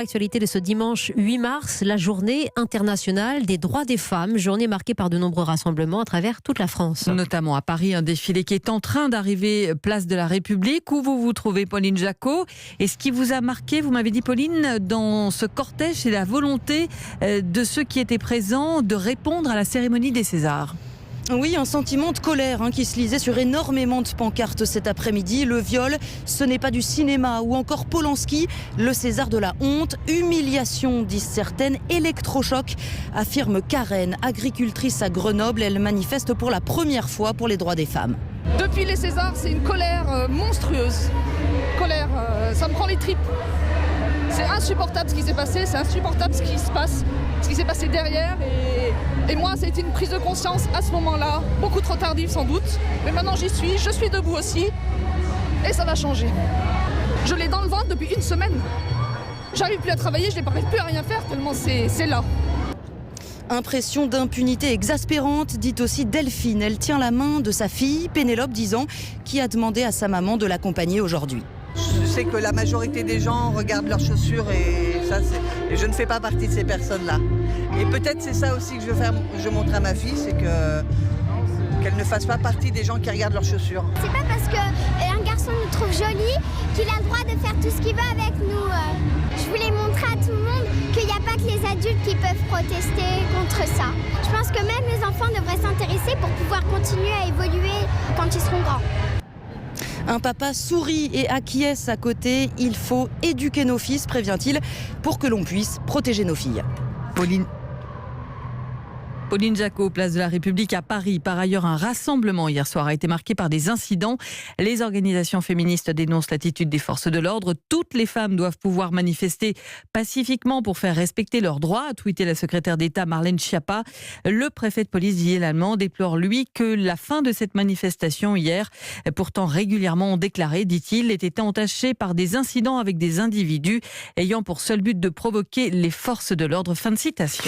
L'actualité de ce dimanche 8 mars, la journée internationale des droits des femmes, journée marquée par de nombreux rassemblements à travers toute la France. Notamment à Paris, un défilé qui est en train d'arriver place de la République, où vous vous trouvez, Pauline Jacot. Et ce qui vous a marqué, vous m'avez dit, Pauline, dans ce cortège, c'est la volonté de ceux qui étaient présents de répondre à la cérémonie des Césars. Oui, un sentiment de colère qui se lisait sur énormément de pancartes cet après-midi. Le viol, ce n'est pas du cinéma. Ou encore Polanski, le César de la honte. Humiliation, disent certaines. Électrochoc, affirme Karen, agricultrice à Grenoble. Elle manifeste pour la première fois pour les droits des femmes. Depuis les Césars, c'est une colère monstrueuse. Colère, ça me prend les tripes. C'est insupportable ce qui s'est passé, c'est insupportable ce qui se passe, ce qui s'est passé derrière. Et moi, ça a été une prise de conscience à ce moment-là, beaucoup trop tardive sans doute. Mais maintenant j'y suis, je suis debout aussi. Et ça va changer. Je l'ai dans le ventre depuis une semaine. J'arrive plus à travailler, je n'arrive plus à rien faire tellement c'est là. Impression d'impunité exaspérante, dit aussi Delphine. Elle tient la main de sa fille, Pénélope, 10 ans, qui a demandé à sa maman de l'accompagner aujourd'hui. Je sais que la majorité des gens regardent leurs chaussures et je ne fais pas partie de ces personnes-là. Et peut-être c'est ça aussi que je montre à ma fille, c'est qu'elle ne fasse pas partie des gens qui regardent leurs chaussures. C'est pas parce qu'un garçon nous trouve jolie qu'il a le droit de faire tout ce qu'il veut avec nous. Je voulais montrer à tout le monde qu'il n'y a pas que les adultes qui peuvent protester contre ça. Je pense que même les enfants devraient s'intéresser pour pouvoir continuer à évoluer quand ils seront grands. Un papa sourit et acquiesce à côté. Il faut éduquer nos fils, prévient-il, pour que l'on puisse protéger nos filles. Pauline Jacot, place de la République à Paris. Par ailleurs, un rassemblement hier soir a été marqué par des incidents. Les organisations féministes dénoncent l'attitude des forces de l'ordre. Toutes les femmes doivent pouvoir manifester pacifiquement pour faire respecter leurs droits, a tweeté la secrétaire d'État Marlène Schiappa. Le préfet de police Didier Lallement déplore, lui, que la fin de cette manifestation hier, pourtant régulièrement déclarée, dit-il, était entachée par des incidents avec des individus ayant pour seul but de provoquer les forces de l'ordre. Fin de citation.